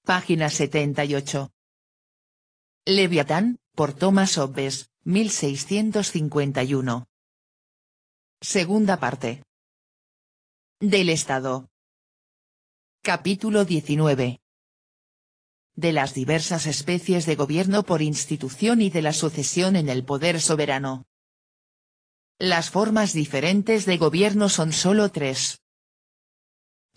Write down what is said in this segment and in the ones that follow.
Página 78. Leviatán, por Thomas Hobbes, 1651. Segunda parte. Del Estado. Capítulo 19. De las diversas especies de gobierno por institución y de la sucesión en el poder soberano. Las formas diferentes de gobierno son solo tres.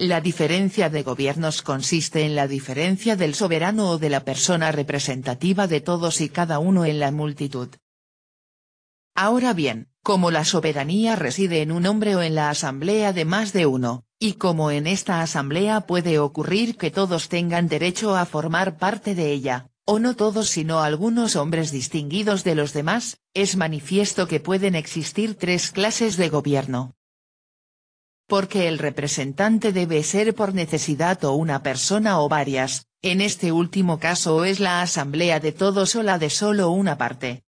La diferencia de gobiernos consiste en la diferencia del soberano o de la persona representativa de todos y cada uno en la multitud. Ahora bien, como la soberanía reside en un hombre o en la asamblea de más de uno, y como en esta asamblea puede ocurrir que todos tengan derecho a formar parte de ella, o no todos sino algunos hombres distinguidos de los demás, es manifiesto que pueden existir tres clases de gobierno. Porque el representante debe ser por necesidad o una persona o varias, en este último caso es la asamblea de todos o la de solo una parte.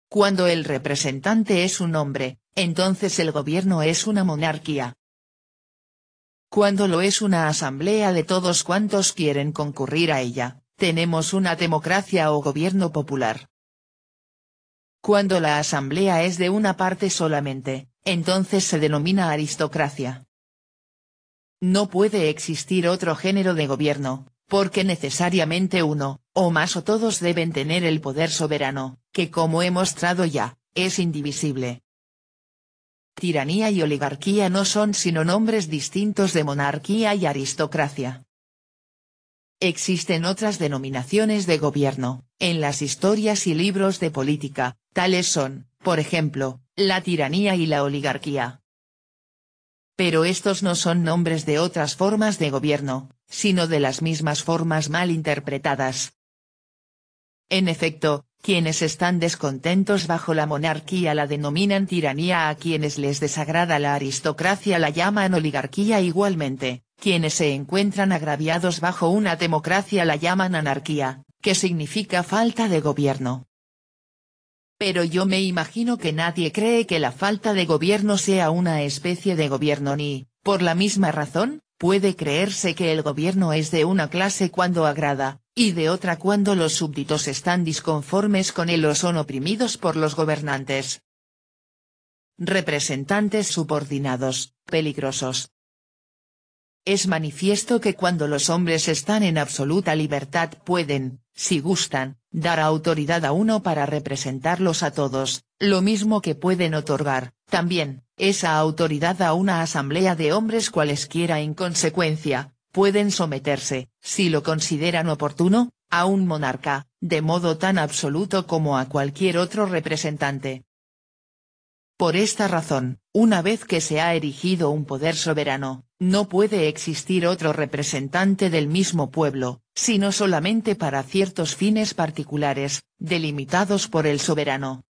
Cuando el representante es un hombre, entonces el gobierno es una monarquía. Cuando lo es una asamblea de todos cuantos quieren concurrir a ella, tenemos una democracia o gobierno popular. Cuando la asamblea es de una parte solamente, entonces se denomina aristocracia. No puede existir otro género de gobierno, porque necesariamente uno, o más o todos deben tener el poder soberano, que como he mostrado ya, es indivisible. Tiranía y oligarquía no son sino nombres distintos de monarquía y aristocracia. Existen otras denominaciones de gobierno, en las historias y libros de política, tales son, por ejemplo, la tiranía y la oligarquía. Pero estos no son nombres de otras formas de gobierno, sino de las mismas formas mal interpretadas. En efecto, quienes están descontentos bajo la monarquía la denominan tiranía, a quienes les desagrada la aristocracia la llaman oligarquía igualmente, quienes se encuentran agraviados bajo una democracia la llaman anarquía, que significa falta de gobierno. Pero yo me imagino que nadie cree que la falta de gobierno sea una especie de gobierno ni, por la misma razón, puede creerse que el gobierno es de una clase cuando agrada, y de otra cuando los súbditos están disconformes con él o son oprimidos por los gobernantes. Representantes subordinados, peligrosos. Es manifiesto que cuando los hombres están en absoluta libertad pueden, si gustan, dar autoridad a uno para representarlos a todos, lo mismo que pueden otorgar, también, esa autoridad a una asamblea de hombres cualesquiera. En consecuencia, pueden someterse, si lo consideran oportuno, a un monarca, de modo tan absoluto como a cualquier otro representante. Por esta razón, una vez que se ha erigido un poder soberano, no puede existir otro representante del mismo pueblo, sino solamente para ciertos fines particulares, delimitados por el soberano.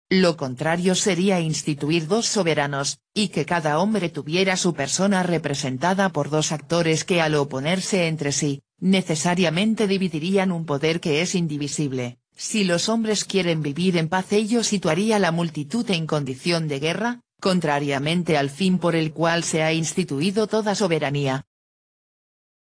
Lo contrario sería instituir dos soberanos, y que cada hombre tuviera su persona representada por dos actores que al oponerse entre sí, necesariamente dividirían un poder que es indivisible. Si los hombres quieren vivir en paz, ello situaría la multitud en condición de guerra, contrariamente al fin por el cual se ha instituido toda soberanía.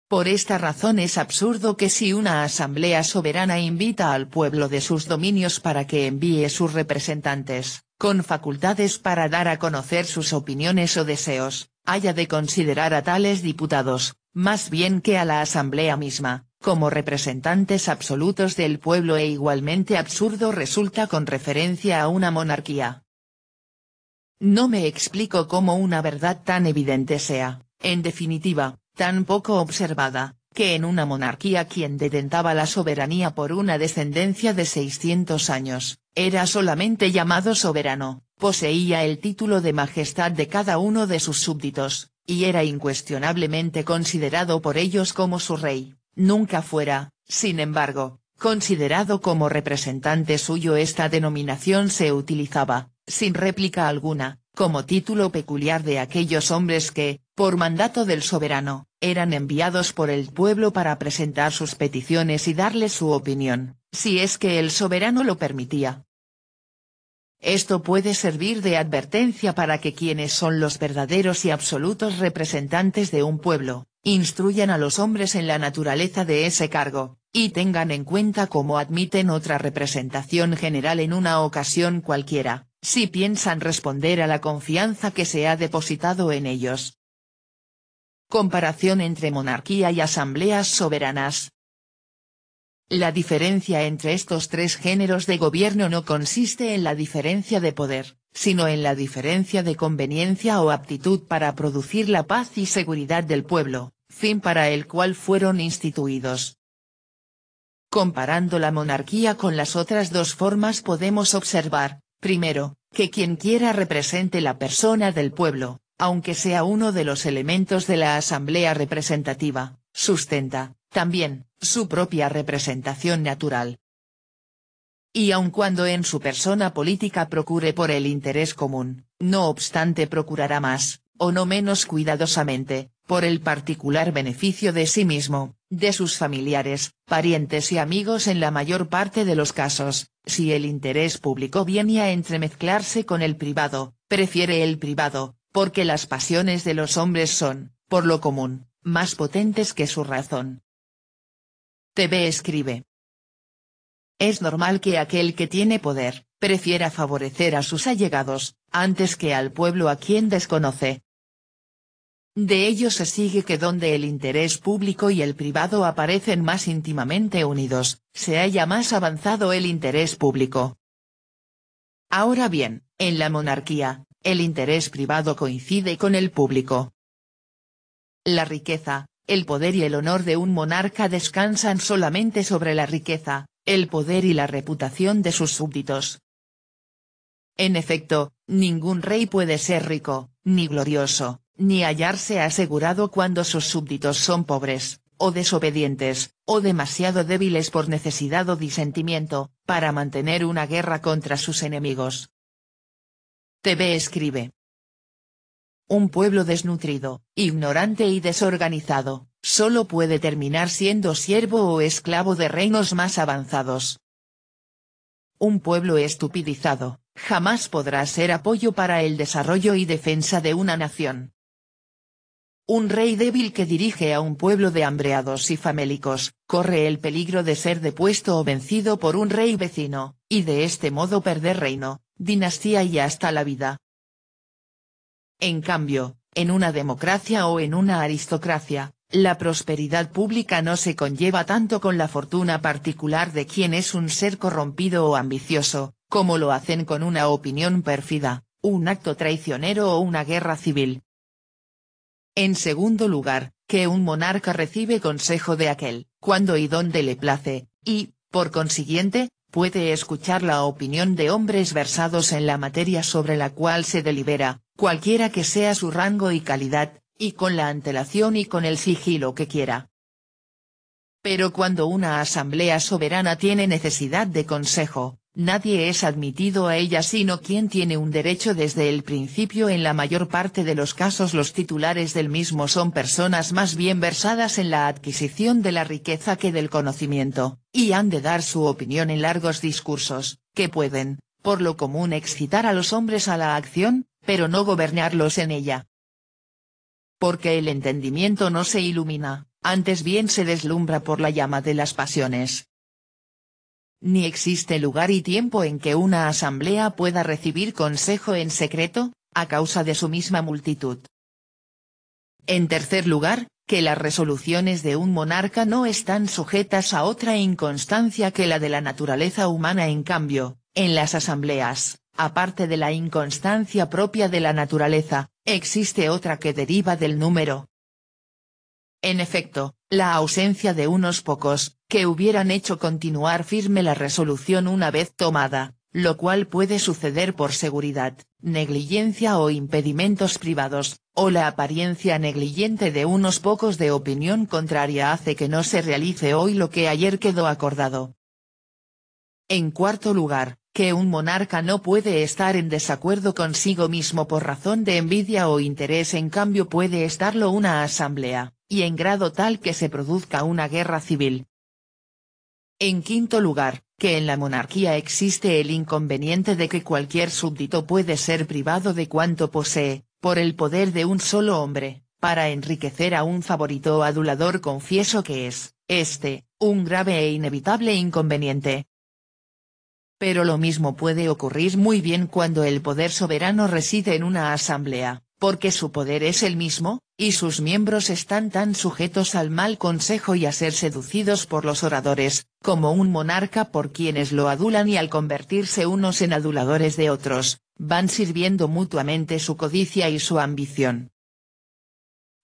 Por esta razón es absurdo que si una asamblea soberana invita al pueblo de sus dominios para que envíe sus representantes, con facultades para dar a conocer sus opiniones o deseos, haya de considerar a tales diputados, más bien que a la asamblea misma, como representantes absolutos del pueblo, e igualmente absurdo resulta con referencia a una monarquía. No me explico cómo una verdad tan evidente sea, en definitiva, tan poco observada, que en una monarquía quien detentaba la soberanía por una descendencia de 600 años, era solamente llamado soberano, poseía el título de majestad de cada uno de sus súbditos, y era incuestionablemente considerado por ellos como su rey. Nunca fuera, sin embargo, considerado como representante suyo. Esta denominación se utilizaba, sin réplica alguna, como título peculiar de aquellos hombres que, por mandato del soberano, eran enviados por el pueblo para presentar sus peticiones y darle su opinión, si es que el soberano lo permitía. Esto puede servir de advertencia para que quienes son los verdaderos y absolutos representantes de un pueblo, instruyan a los hombres en la naturaleza de ese cargo, y tengan en cuenta cómo admiten otra representación general en una ocasión cualquiera, si piensan responder a la confianza que se ha depositado en ellos. Comparación entre monarquía y asambleas soberanas. La diferencia entre estos tres géneros de gobierno no consiste en la diferencia de poder, sino en la diferencia de conveniencia o aptitud para producir la paz y seguridad del pueblo, fin para el cual fueron instituidos. Comparando la monarquía con las otras dos formas podemos observar, primero, que quien quiera represente la persona del pueblo, aunque sea uno de los elementos de la asamblea representativa, sustenta, también, su propia representación natural. Y aun cuando en su persona política procure por el interés común, no obstante procurará más, o no menos cuidadosamente, por el particular beneficio de sí mismo, de sus familiares, parientes y amigos en la mayor parte de los casos, si el interés público viene a entremezclarse con el privado, prefiere el privado, porque las pasiones de los hombres son, por lo común, más potentes que su razón. TV escribe. Es normal que aquel que tiene poder, prefiera favorecer a sus allegados, antes que al pueblo a quien desconoce. De ello se sigue que donde el interés público y el privado aparecen más íntimamente unidos, se halla más avanzado el interés público. Ahora bien, en la monarquía, el interés privado coincide con el público. La riqueza, el poder y el honor de un monarca descansan solamente sobre la riqueza, el poder y la reputación de sus súbditos. En efecto, ningún rey puede ser rico, ni glorioso, ni hallarse asegurado cuando sus súbditos son pobres, o desobedientes, o demasiado débiles por necesidad o disentimiento, para mantener una guerra contra sus enemigos. TV escribe. Un pueblo desnutrido, ignorante y desorganizado, solo puede terminar siendo siervo o esclavo de reinos más avanzados. Un pueblo estupidizado, jamás podrá ser apoyo para el desarrollo y defensa de una nación. Un rey débil que dirige a un pueblo de hambreados y famélicos, corre el peligro de ser depuesto o vencido por un rey vecino, y de este modo perder reino, dinastía y hasta la vida. En cambio, en una democracia o en una aristocracia, la prosperidad pública no se conlleva tanto con la fortuna particular de quien es un ser corrompido o ambicioso, como lo hacen con una opinión pérfida, un acto traicionero o una guerra civil. En segundo lugar, que un monarca recibe consejo de aquel, cuando y donde le place, y, por consiguiente, puede escuchar la opinión de hombres versados en la materia sobre la cual se delibera, cualquiera que sea su rango y calidad, y con la antelación y con el sigilo que quiera. Pero cuando una asamblea soberana tiene necesidad de consejo, nadie es admitido a ella sino quien tiene un derecho desde el principio. En la mayor parte de los casos los titulares del mismo son personas más bien versadas en la adquisición de la riqueza que del conocimiento, y han de dar su opinión en largos discursos, que pueden, por lo común excitar a los hombres a la acción, pero no gobernarlos en ella. Porque el entendimiento no se ilumina, antes bien se deslumbra por la llama de las pasiones. Ni existe lugar y tiempo en que una asamblea pueda recibir consejo en secreto, a causa de su misma multitud. En tercer lugar, que las resoluciones de un monarca no están sujetas a otra inconstancia que la de la naturaleza humana. En cambio, en las asambleas, aparte de la inconstancia propia de la naturaleza, existe otra que deriva del número. En efecto, la ausencia de unos pocos, que hubieran hecho continuar firme la resolución una vez tomada, lo cual puede suceder por seguridad, negligencia o impedimentos privados, o la apariencia negligente de unos pocos de opinión contraria hace que no se realice hoy lo que ayer quedó acordado. En cuarto lugar, que un monarca no puede estar en desacuerdo consigo mismo por razón de envidia o interés, en cambio puede estarlo una asamblea, y en grado tal que se produzca una guerra civil. En quinto lugar, que en la monarquía existe el inconveniente de que cualquier súbdito puede ser privado de cuanto posee, por el poder de un solo hombre, para enriquecer a un favorito o adulador. Confieso que es, un grave e inevitable inconveniente. Pero lo mismo puede ocurrir muy bien cuando el poder soberano reside en una asamblea, porque su poder es el mismo, y sus miembros están tan sujetos al mal consejo y a ser seducidos por los oradores, como un monarca por quienes lo adulan, y al convertirse unos en aduladores de otros, van sirviendo mutuamente su codicia y su ambición.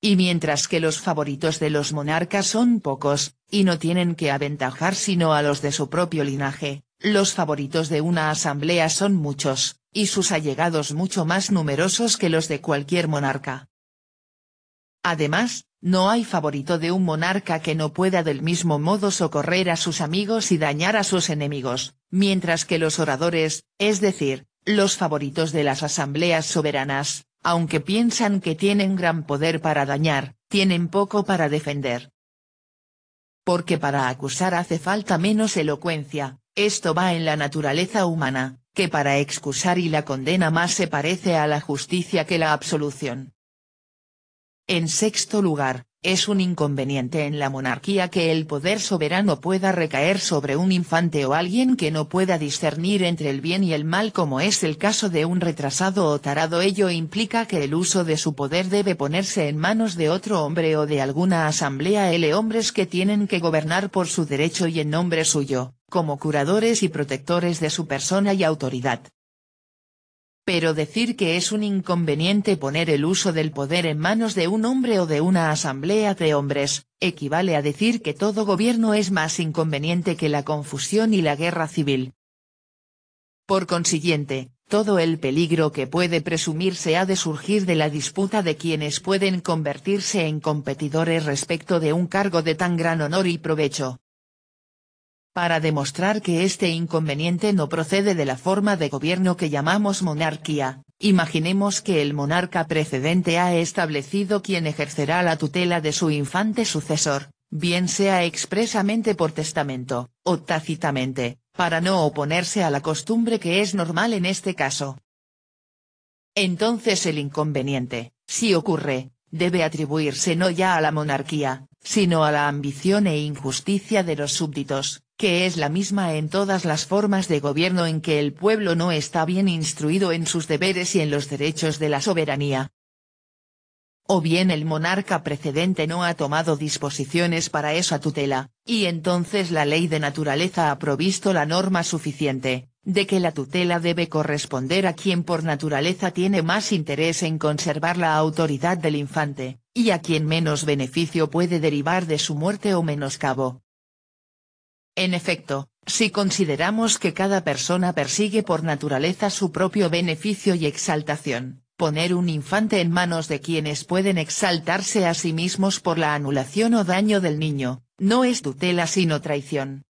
Y mientras que los favoritos de los monarcas son pocos, y no tienen que aventajar sino a los de su propio linaje, los favoritos de una asamblea son muchos, y sus allegados mucho más numerosos que los de cualquier monarca. Además, no hay favorito de un monarca que no pueda del mismo modo socorrer a sus amigos y dañar a sus enemigos, mientras que los oradores, es decir, los favoritos de las asambleas soberanas, aunque piensan que tienen gran poder para dañar, tienen poco para defender. Porque para acusar hace falta menos elocuencia, esto va en la naturaleza humana, que para excusar y la condena más se parece a la justicia que la absolución. En sexto lugar, es un inconveniente en la monarquía que el poder soberano pueda recaer sobre un infante o alguien que no pueda discernir entre el bien y el mal, como es el caso de un retrasado o tarado. Ello implica que el uso de su poder debe ponerse en manos de otro hombre o de alguna asamblea hombres que tienen que gobernar por su derecho y en nombre suyo, como curadores y protectores de su persona y autoridad. Pero decir que es un inconveniente poner el uso del poder en manos de un hombre o de una asamblea de hombres, equivale a decir que todo gobierno es más inconveniente que la confusión y la guerra civil. Por consiguiente, todo el peligro que puede presumirse ha de surgir de la disputa de quienes pueden convertirse en competidores respecto de un cargo de tan gran honor y provecho. Para demostrar que este inconveniente no procede de la forma de gobierno que llamamos monarquía, imaginemos que el monarca precedente ha establecido quién ejercerá la tutela de su infante sucesor, bien sea expresamente por testamento, o tácitamente, para no oponerse a la costumbre que es normal en este caso. Entonces el inconveniente, si ocurre, debe atribuirse no ya a la monarquía, sino a la ambición e injusticia de los súbditos, que es la misma en todas las formas de gobierno en que el pueblo no está bien instruido en sus deberes y en los derechos de la soberanía. O bien el monarca precedente no ha tomado disposiciones para esa tutela, y entonces la ley de naturaleza ha provisto la norma suficiente, de que la tutela debe corresponder a quien por naturaleza tiene más interés en conservar la autoridad del infante, y a quien menos beneficio puede derivar de su muerte o menoscabo. En efecto, si consideramos que cada persona persigue por naturaleza su propio beneficio y exaltación, poner un infante en manos de quienes pueden exaltarse a sí mismos por la anulación o daño del niño, no es tutela sino traición.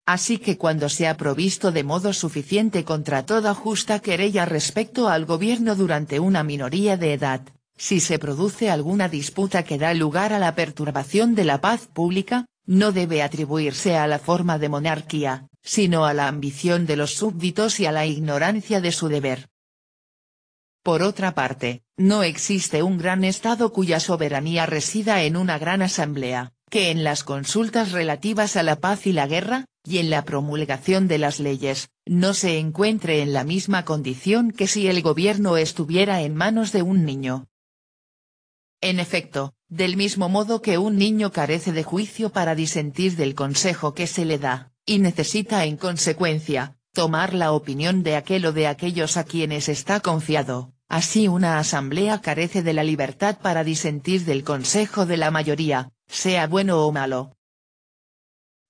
Así que cuando se ha provisto de modo suficiente contra toda justa querella respecto al gobierno durante una minoría de edad, si se produce alguna disputa que da lugar a la perturbación de la paz pública, no debe atribuirse a la forma de monarquía, sino a la ambición de los súbditos y a la ignorancia de su deber. Por otra parte, no existe un gran Estado cuya soberanía resida en una gran asamblea, que en las consultas relativas a la paz y la guerra, y en la promulgación de las leyes, no se encuentre en la misma condición que si el gobierno estuviera en manos de un niño. En efecto, del mismo modo que un niño carece de juicio para disentir del consejo que se le da, y necesita en consecuencia, tomar la opinión de aquel o de aquellos a quienes está confiado, así una asamblea carece de la libertad para disentir del consejo de la mayoría, sea bueno o malo.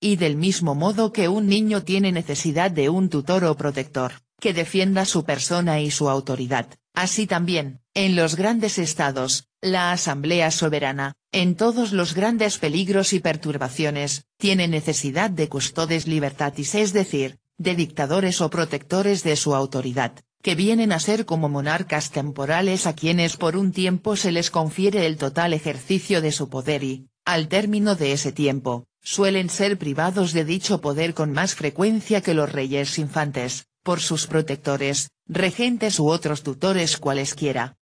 Y del mismo modo que un niño tiene necesidad de un tutor o protector, que defienda su persona y su autoridad, así también, en los grandes estados, la Asamblea Soberana, en todos los grandes peligros y perturbaciones, tiene necesidad de custodes libertatis, es decir, de dictadores o protectores de su autoridad, que vienen a ser como monarcas temporales a quienes por un tiempo se les confiere el total ejercicio de su poder y, al término de ese tiempo, suelen ser privados de dicho poder con más frecuencia que los reyes infantes, por sus protectores, regentes u otros tutores cualesquiera.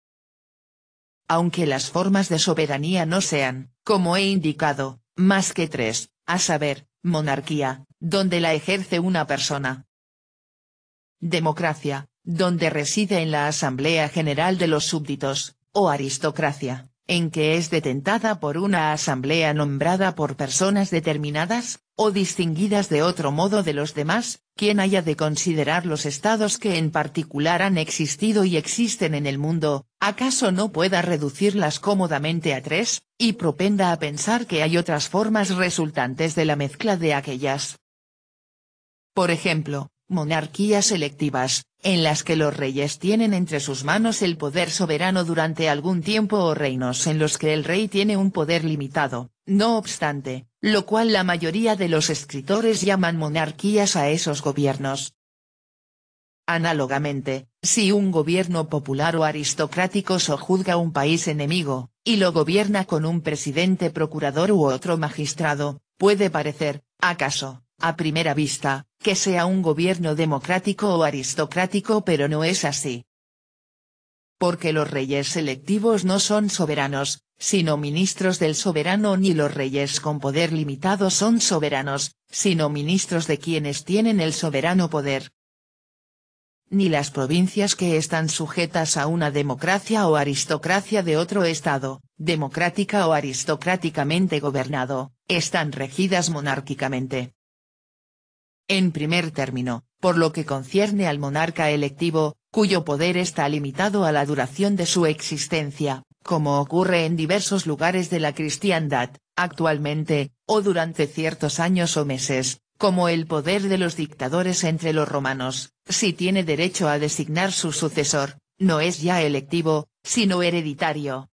Aunque las formas de soberanía no sean, como he indicado, más que tres, a saber, monarquía, donde la ejerce una persona. Democracia, donde reside en la Asamblea General de los súbditos, o aristocracia, en que es detentada por una asamblea nombrada por personas determinadas, o distinguidas de otro modo de los demás, quien haya de considerar los estados que en particular han existido y existen en el mundo, acaso no pueda reducirlas cómodamente a tres, y propenda a pensar que hay otras formas resultantes de la mezcla de aquellas. Por ejemplo, monarquías electivas, en las que los reyes tienen entre sus manos el poder soberano durante algún tiempo o reinos en los que el rey tiene un poder limitado, no obstante, lo cual la mayoría de los escritores llaman monarquías a esos gobiernos. Análogamente, si un gobierno popular o aristocrático sojuzga un país enemigo, y lo gobierna con un presidente procurador u otro magistrado, puede parecer, acaso, a primera vista, que sea un gobierno democrático o aristocrático, pero no es así. Porque los reyes electivos no son soberanos, sino ministros del soberano, ni los reyes con poder limitado son soberanos, sino ministros de quienes tienen el soberano poder. Ni las provincias que están sujetas a una democracia o aristocracia de otro estado, democrática o aristocráticamente gobernado, están regidas monárquicamente. En primer término, por lo que concierne al monarca electivo, cuyo poder está limitado a la duración de su existencia, como ocurre en diversos lugares de la cristiandad, actualmente, o durante ciertos años o meses, como el poder de los dictadores entre los romanos, si tiene derecho a designar su sucesor, no es ya electivo, sino hereditario.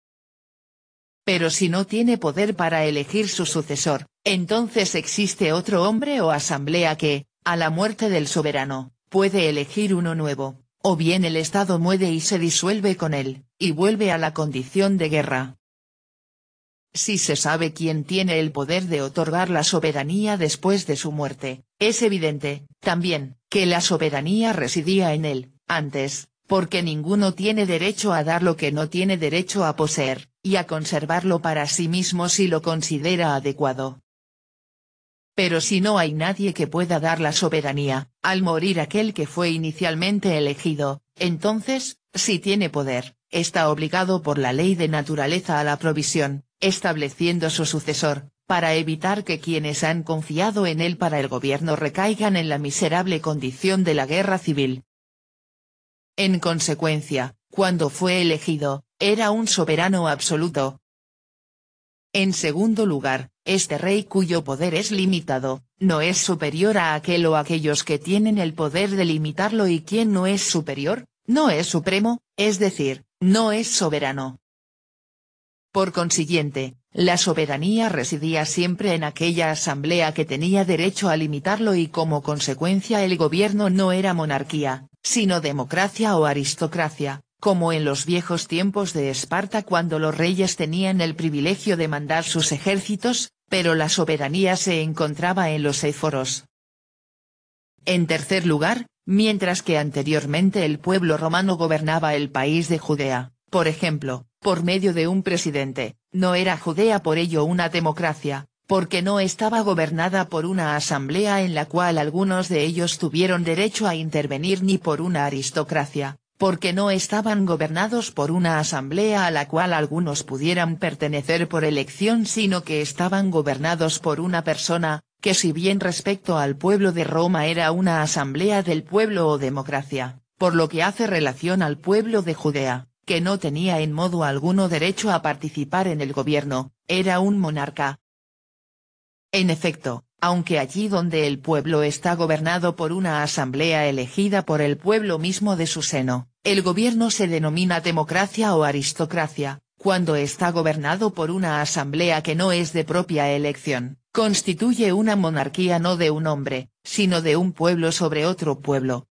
Pero si no tiene poder para elegir su sucesor, entonces existe otro hombre o asamblea que, a la muerte del soberano, puede elegir uno nuevo, o bien el Estado muere y se disuelve con él, y vuelve a la condición de guerra. Si se sabe quién tiene el poder de otorgar la soberanía después de su muerte, es evidente, también, que la soberanía residía en él, antes, porque ninguno tiene derecho a dar lo que no tiene derecho a poseer, y a conservarlo para sí mismo si lo considera adecuado. Pero si no hay nadie que pueda dar la soberanía, al morir aquel que fue inicialmente elegido, entonces, si tiene poder, está obligado por la ley de naturaleza a la provisión, estableciendo su sucesor, para evitar que quienes han confiado en él para el gobierno recaigan en la miserable condición de la guerra civil. En consecuencia, cuando fue elegido, era un soberano absoluto. En segundo lugar, este rey cuyo poder es limitado, no es superior a aquel o aquellos que tienen el poder de limitarlo, y quien no es superior, no es supremo, es decir, no es soberano. Por consiguiente, la soberanía residía siempre en aquella asamblea que tenía derecho a limitarlo, y como consecuencia el gobierno no era monarquía, sino democracia o aristocracia, como en los viejos tiempos de Esparta, cuando los reyes tenían el privilegio de mandar sus ejércitos, pero la soberanía se encontraba en los éforos. En tercer lugar, mientras que anteriormente el pueblo romano gobernaba el país de Judea, por ejemplo, por medio de un presidente, no era Judea por ello una democracia, porque no estaba gobernada por una asamblea en la cual algunos de ellos tuvieron derecho a intervenir, ni por una aristocracia, porque no estaban gobernados por una asamblea a la cual algunos pudieran pertenecer por elección, sino que estaban gobernados por una persona, que si bien respecto al pueblo de Roma era una asamblea del pueblo o democracia, por lo que hace relación al pueblo de Judea, que no tenía en modo alguno derecho a participar en el gobierno, era un monarca. En efecto, aunque allí donde el pueblo está gobernado por una asamblea elegida por el pueblo mismo de su seno, el gobierno se denomina democracia o aristocracia, cuando está gobernado por una asamblea que no es de propia elección, constituye una monarquía no de un hombre, sino de un pueblo sobre otro pueblo.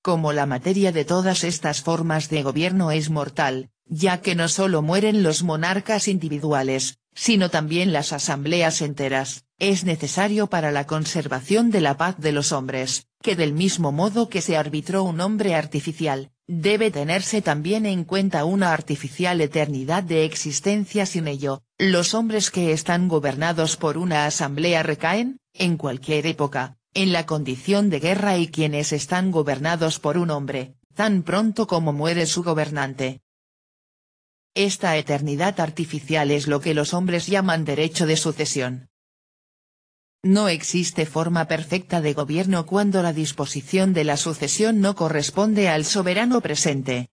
Como la materia de todas estas formas de gobierno es mortal, ya que no solo mueren los monarcas individuales, sino también las asambleas enteras, es necesario para la conservación de la paz de los hombres, que del mismo modo que se arbitró un hombre artificial, debe tenerse también en cuenta una artificial eternidad de existencia sin ello. Los hombres que están gobernados por una asamblea recaen, en cualquier época, en la condición de guerra, y quienes están gobernados por un hombre, tan pronto como muere su gobernante. Esta eternidad artificial es lo que los hombres llaman derecho de sucesión. No existe forma perfecta de gobierno cuando la disposición de la sucesión no corresponde al soberano presente.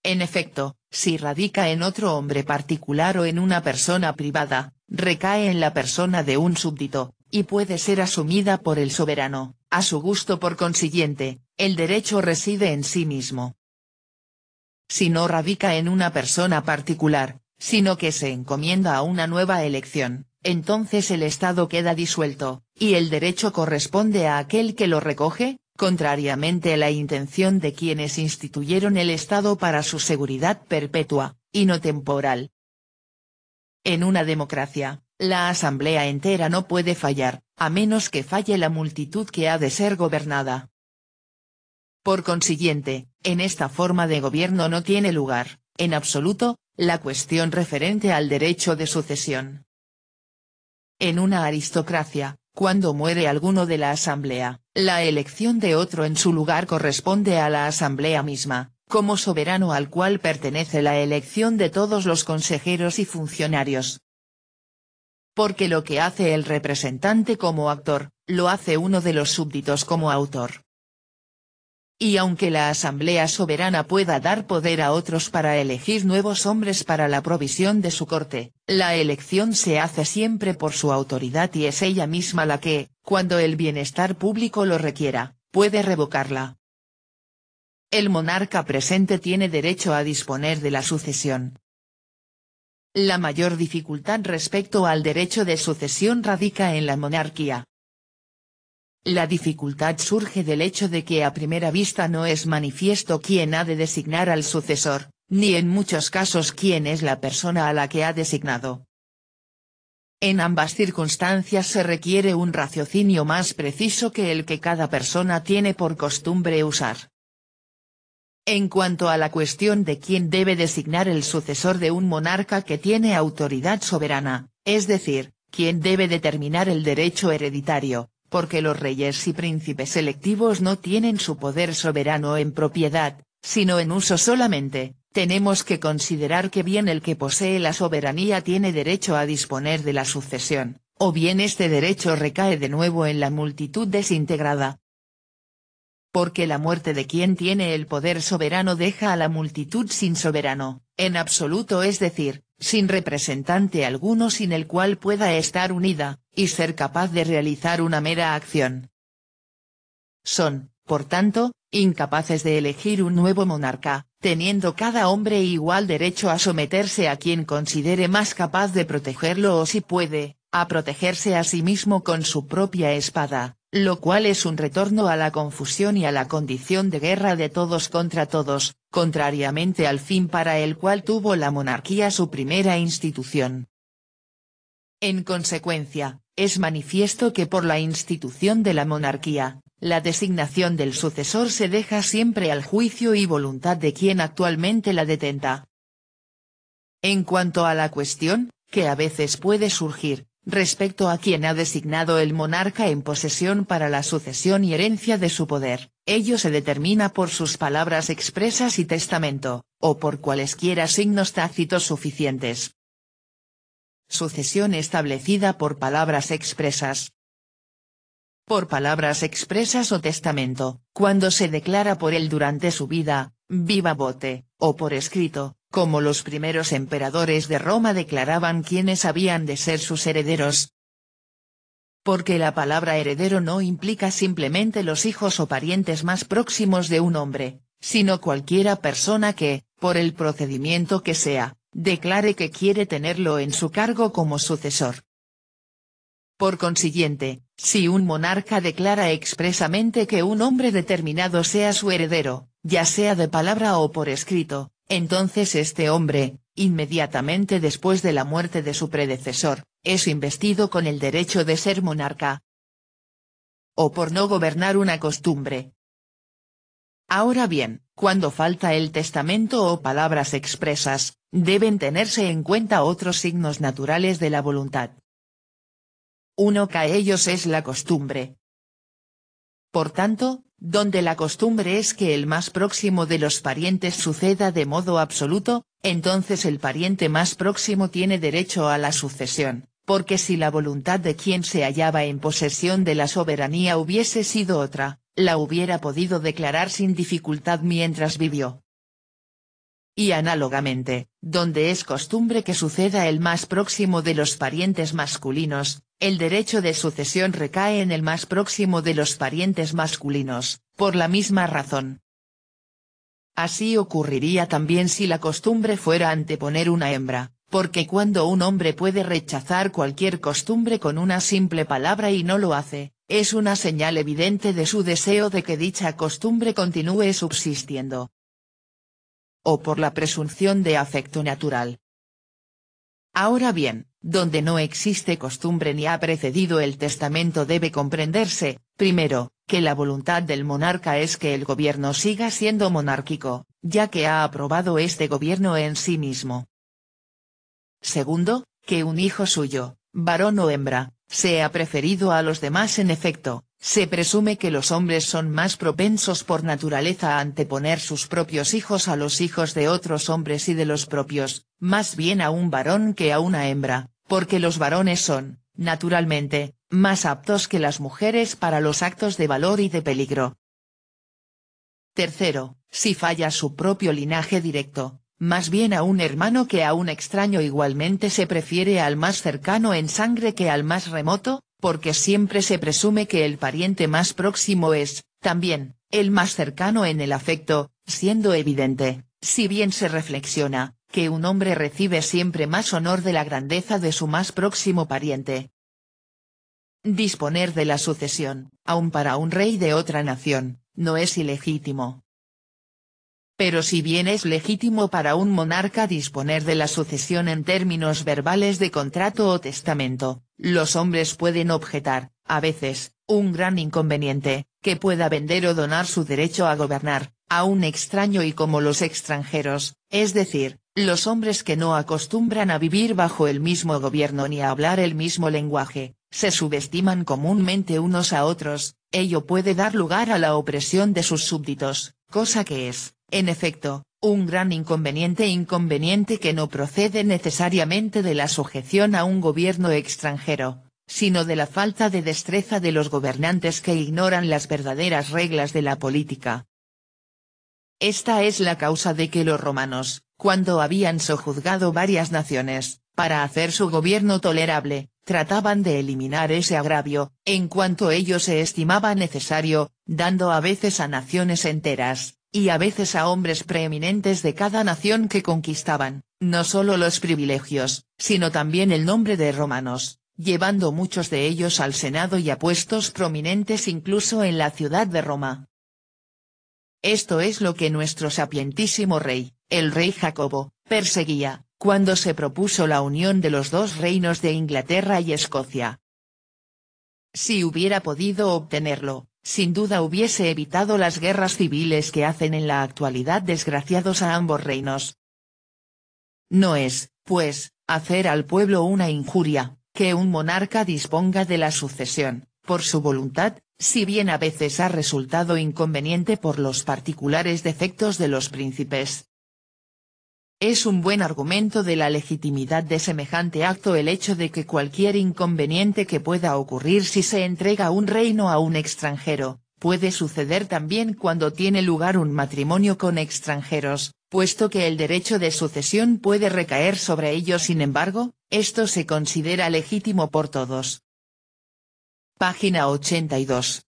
En efecto, si radica en otro hombre particular o en una persona privada, recae en la persona de un súbdito, y puede ser asumida por el soberano, a su gusto. Por consiguiente, el derecho reside en sí mismo. Si no radica en una persona particular, sino que se encomienda a una nueva elección, entonces el Estado queda disuelto, y el derecho corresponde a aquel que lo recoge, contrariamente a la intención de quienes instituyeron el Estado para su seguridad perpetua, y no temporal. En una democracia, la asamblea entera no puede fallar, a menos que falle la multitud que ha de ser gobernada. Por consiguiente, en esta forma de gobierno no tiene lugar, en absoluto, la cuestión referente al derecho de sucesión. En una aristocracia, cuando muere alguno de la asamblea, la elección de otro en su lugar corresponde a la asamblea misma, como soberano al cual pertenece la elección de todos los consejeros y funcionarios. Porque lo que hace el representante como actor, lo hace uno de los súbditos como autor. Y aunque la asamblea soberana pueda dar poder a otros para elegir nuevos hombres para la provisión de su corte, la elección se hace siempre por su autoridad y es ella misma la que, cuando el bienestar público lo requiera, puede revocarla. El monarca presente tiene derecho a disponer de la sucesión. La mayor dificultad respecto al derecho de sucesión radica en la monarquía. La dificultad surge del hecho de que a primera vista no es manifiesto quién ha de designar al sucesor, ni en muchos casos quién es la persona a la que ha designado. En ambas circunstancias se requiere un raciocinio más preciso que el que cada persona tiene por costumbre usar. En cuanto a la cuestión de quién debe designar el sucesor de un monarca que tiene autoridad soberana, es decir, quién debe determinar el derecho hereditario, porque los reyes y príncipes electivos no tienen su poder soberano en propiedad, sino en uso solamente, tenemos que considerar que bien el que posee la soberanía tiene derecho a disponer de la sucesión, o bien este derecho recae de nuevo en la multitud desintegrada. Porque la muerte de quien tiene el poder soberano deja a la multitud sin soberano, en absoluto, es decir, sin representante alguno sin el cual pueda estar unida, y ser capaz de realizar una mera acción. Son, por tanto, incapaces de elegir un nuevo monarca, teniendo cada hombre igual derecho a someterse a quien considere más capaz de protegerlo o, si puede, a protegerse a sí mismo con su propia espada, lo cual es un retorno a la confusión y a la condición de guerra de todos contra todos, contrariamente al fin para el cual tuvo la monarquía su primera institución. En consecuencia, es manifiesto que por la institución de la monarquía, la designación del sucesor se deja siempre al juicio y voluntad de quien actualmente la detenta. En cuanto a la cuestión, que a veces puede surgir, respecto a quien ha designado el monarca en posesión para la sucesión y herencia de su poder, ello se determina por sus palabras expresas y testamento, o por cualesquiera signos tácitos suficientes. Sucesión establecida por palabras expresas. Por palabras expresas o testamento, cuando se declara por él durante su vida, viva voce, o por escrito, como los primeros emperadores de Roma declaraban quiénes habían de ser sus herederos. Porque la palabra heredero no implica simplemente los hijos o parientes más próximos de un hombre, sino cualquiera persona que, por el procedimiento que sea, declare que quiere tenerlo en su cargo como sucesor. Por consiguiente, si un monarca declara expresamente que un hombre determinado sea su heredero, ya sea de palabra o por escrito, entonces este hombre, inmediatamente después de la muerte de su predecesor, es investido con el derecho de ser monarca. O por no gobernar una costumbre. Ahora bien, cuando falta el testamento o palabras expresas, deben tenerse en cuenta otros signos naturales de la voluntad. Uno que ellos es la costumbre. Por tanto, donde la costumbre es que el más próximo de los parientes suceda de modo absoluto, entonces el pariente más próximo tiene derecho a la sucesión, porque si la voluntad de quien se hallaba en posesión de la soberanía hubiese sido otra, la hubiera podido declarar sin dificultad mientras vivió. Y análogamente, donde es costumbre que suceda el más próximo de los parientes masculinos, el derecho de sucesión recae en el más próximo de los parientes masculinos, por la misma razón. Así ocurriría también si la costumbre fuera anteponer una hembra, porque cuando un hombre puede rechazar cualquier costumbre con una simple palabra y no lo hace, es una señal evidente de su deseo de que dicha costumbre continúe subsistiendo. O por la presunción de afecto natural. Ahora bien, donde no existe costumbre ni ha precedido el testamento debe comprenderse, primero, que la voluntad del monarca es que el gobierno siga siendo monárquico, ya que ha aprobado este gobierno en sí mismo. Segundo, que un hijo suyo, varón o hembra, sea preferido a los demás. En efecto, se presume que los hombres son más propensos por naturaleza a anteponer sus propios hijos a los hijos de otros hombres y de los propios, más bien a un varón que a una hembra, porque los varones son, naturalmente, más aptos que las mujeres para los actos de valor y de peligro. Tercero, si falla su propio linaje directo, más bien a un hermano que a un extraño. Igualmente se prefiere al más cercano en sangre que al más remoto, porque siempre se presume que el pariente más próximo es, también, el más cercano en el afecto, siendo evidente, si bien se reflexiona, que un hombre recibe siempre más honor de la grandeza de su más próximo pariente. Disponer de la sucesión, aun para un rey de otra nación, no es ilegítimo. Pero si bien es legítimo para un monarca disponer de la sucesión en términos verbales de contrato o testamento, los hombres pueden objetar, a veces, un gran inconveniente, que pueda vender o donar su derecho a gobernar, a un extraño. Y como los extranjeros, es decir, los hombres que no acostumbran a vivir bajo el mismo gobierno ni a hablar el mismo lenguaje, se subestiman comúnmente unos a otros, ello puede dar lugar a la opresión de sus súbditos, cosa que es, en efecto, un gran inconveniente que no procede necesariamente de la sujeción a un gobierno extranjero, sino de la falta de destreza de los gobernantes que ignoran las verdaderas reglas de la política. Esta es la causa de que los romanos, cuando habían sojuzgado varias naciones, para hacer su gobierno tolerable, trataban de eliminar ese agravio, en cuanto ello se estimaba necesario, dando a veces a naciones enteras, y a veces a hombres preeminentes de cada nación que conquistaban, no solo los privilegios, sino también el nombre de romanos, llevando muchos de ellos al Senado y a puestos prominentes incluso en la ciudad de Roma. Esto es lo que nuestro sapientísimo rey, el rey Jacobo, perseguía, cuando se propuso la unión de los dos reinos de Inglaterra y Escocia. Si hubiera podido obtenerlo, sin duda hubiese evitado las guerras civiles que hacen en la actualidad desgraciados a ambos reinos. No es, pues, hacer al pueblo una injuria, que un monarca disponga de la sucesión, por su voluntad, si bien a veces ha resultado inconveniente por los particulares defectos de los príncipes. Es un buen argumento de la legitimidad de semejante acto el hecho de que cualquier inconveniente que pueda ocurrir si se entrega un reino a un extranjero, puede suceder también cuando tiene lugar un matrimonio con extranjeros, puesto que el derecho de sucesión puede recaer sobre ellos. Sin embargo, esto se considera legítimo por todos. Página 82.